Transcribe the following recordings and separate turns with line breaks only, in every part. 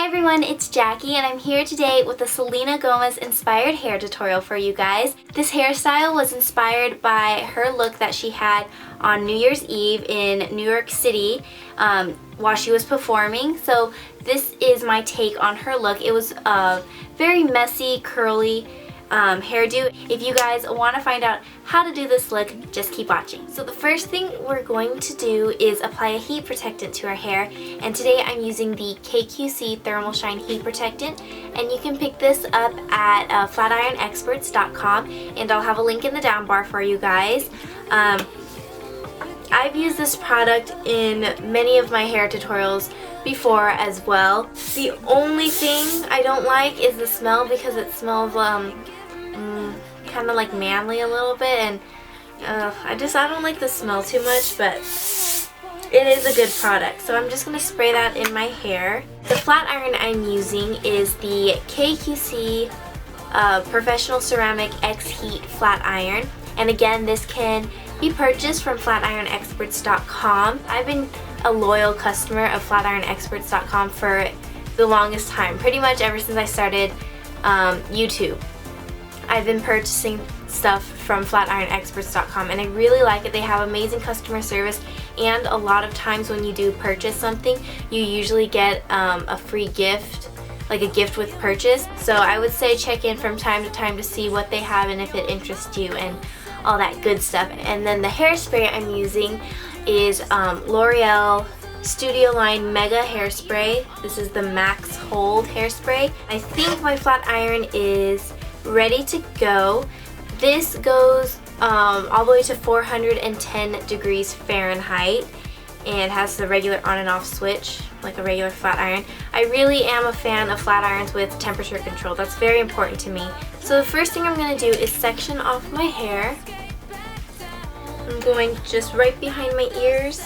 everyone, it's Jackie and I'm here today with a Selena Gomez inspired hair tutorial for you guys. This hairstyle was inspired by her look that she had on New Year's Eve in New York City while she was performing. So this is my take on her look. It was a very messy, curly hairdo. If you guys want to find out how to do this look, just keep watching. So the first thing we're going to do is apply a heat protectant to our hair, and today I'm using the KQC Thermal Shine Heat Protectant, and you can pick this up at flatironexperts.com, and I'll have a link in the down bar for you guys. I've used this product in many of my hair tutorials before as well. The only thing I don't like is the smell, because it smells kind of like manly a little bit, and I don't like the smell too much, but it is a good product. So I'm just going to spray that in my hair. The flat iron I'm using is the KQC Professional Ceramic X Heat Flat Iron, and again, this can be purchased from flatironexperts.com. I've been a loyal customer of flatironexperts.com for the longest time, pretty much ever since I started YouTube. I've been purchasing stuff from flatironexperts.com and I really like it. They have amazing customer service, and a lot of times when you do purchase something, you usually get a free gift, like a gift with purchase. So I would say check in from time to time to see what they have and if it interests you and all that good stuff. And then the hairspray I'm using is L'Oreal Studio Line Mega Hairspray. This is the Max Hold Hairspray. I think my flat iron is ready to go. This goes all the way to 410 degrees Fahrenheit and has the regular on and off switch like a regular flat iron. I really am a fan of flat irons with temperature control. That's very important to me. So the first thing I'm going to do is section off my hair. I'm going just right behind my ears.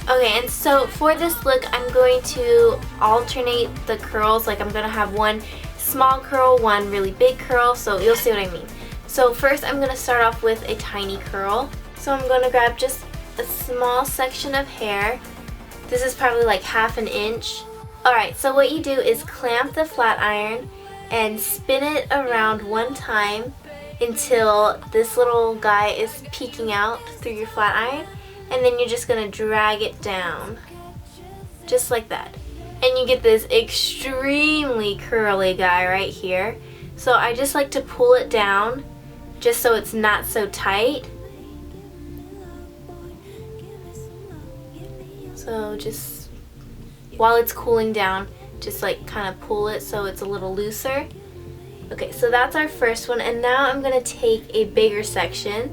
Okay, and so for this look, I'm going to alternate the curls. Like, I'm going to have one small curl, one really big curl, so you'll see what I mean. So first I'm going to start off with a tiny curl. So I'm going to grab just a small section of hair. This is probably like ½ an inch. Alright, so what you do is clamp the flat iron and spin it around one time until this little guy is peeking out through your flat iron, and then you're just going to drag it down just like that. And you get this extremely curly guy right here. So I just like to pull it down just so it's not so tight. So just while it's cooling down, just like kind of pull it so it's a little looser. Okay, so that's our first one, and now I'm going to take a bigger section.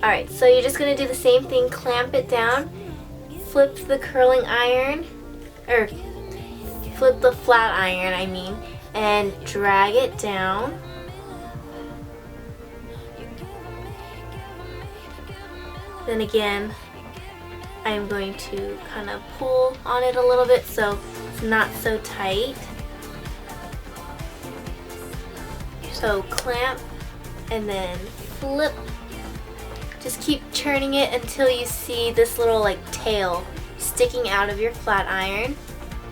Alright, so you're just going to do the same thing, clamp it down, flip the curling iron, or flip the flat iron, I mean, and drag it down. Then again, I'm going to kind of pull on it a little bit so it's not so tight. So clamp and then flip. Just keep turning it until you see this little like tail sticking out of your flat iron.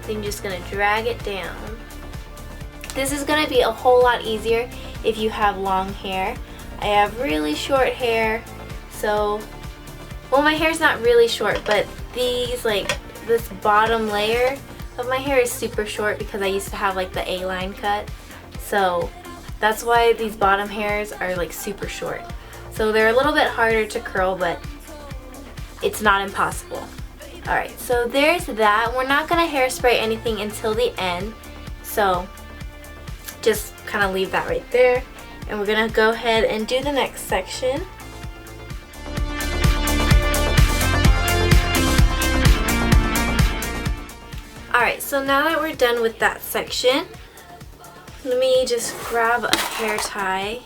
Then you're just going to drag it down. This is going to be a whole lot easier if you have long hair. I have really short hair, so, well, my hair's not really short, but these, like, this bottom layer of my hair is super short because I used to have like the A-line cut. So that's why these bottom hairs are like super short. So they're a little bit harder to curl, but it's not impossible. Alright, so there's that. We're not going to hairspray anything until the end, so just kind of leave that right there. And we're going to go ahead and do the next section. Alright, so now that we're done with that section, let me just grab a hair tie.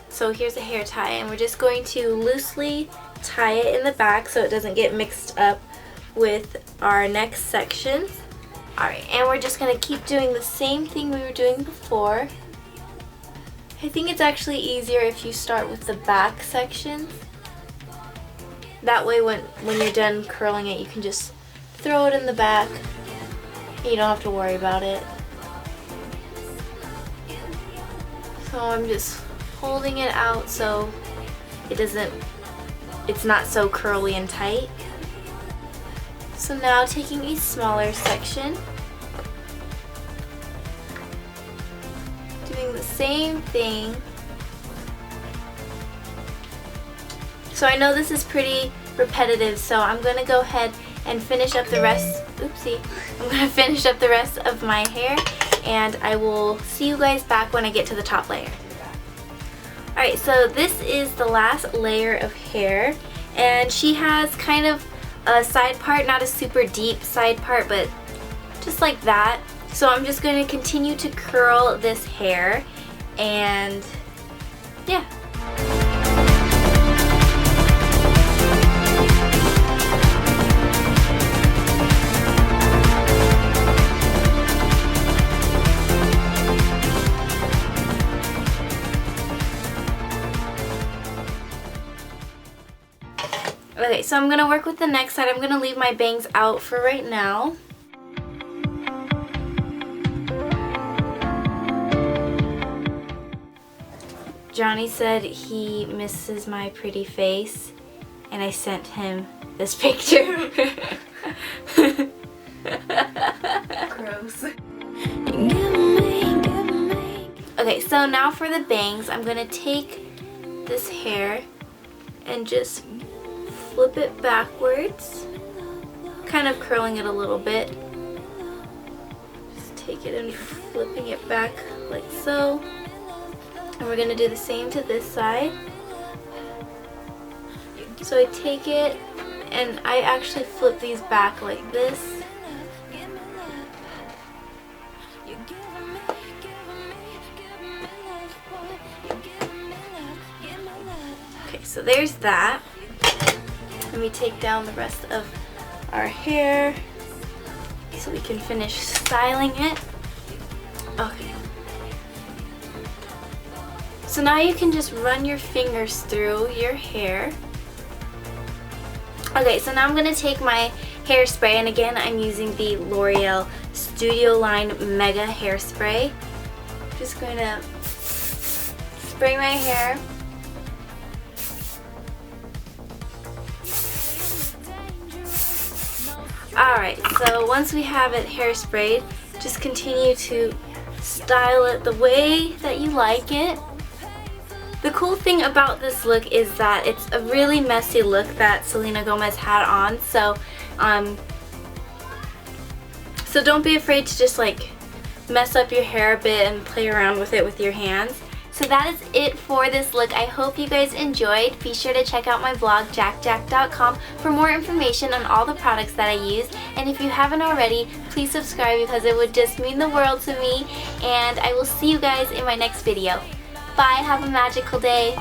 So here's a hair tie, and we're just going to loosely tie it in the back so it doesn't get mixed up with our next section. Alright, and we're just going to keep doing the same thing we were doing before. I think it's actually easier if you start with the back section. That way when you're done curling it, you can just throw it in the back. You don't have to worry about it. So I'm just holding it out so it's not so curly and tight. So now taking a smaller section, doing the same thing. So I know this is pretty repetitive, so I'm going to go ahead and finish up the rest. Oopsie. I'm going to finish up the rest of my hair, and I will see you guys back when I get to the top layer. Alright, so this is the last layer of hair, and she has kind of a side part, not a super deep side part, but just like that. So I'm just going to continue to curl this hair, and yeah. Okay, so I'm going to work with the next side. I'm going to leave my bangs out for right now. Johnny said he misses my pretty face, and I sent him this picture.
Gross.
Okay, so now for the bangs, I'm going to take this hair and just flip it backwards, kind of curling it a little bit. Just take it and flipping it back like so. And we're going to do the same to this side. So I take it and I actually flip these back like this. Okay, so there's that. Let me take down the rest of our hair so we can finish styling it. Okay. So now you can just run your fingers through your hair. Okay, so now I'm going to take my hairspray, and again I'm using the L'Oreal Studio Line Mega Hairspray. I'm just going to spray my hair. Alright, so once we have it hairsprayed, just continue to style it the way that you like it. The cool thing about this look is that it's a really messy look that Selena Gomez had on, so don't be afraid to just like mess up your hair a bit and play around with it with your hands. So that is it for this look. I hope you guys enjoyed. Be sure to check out my blog, JackJack.com, for more information on all the products that I use. And if you haven't already, please subscribe because it would just mean the world to me. And I will see you guys in my next video. Bye, have a magical day.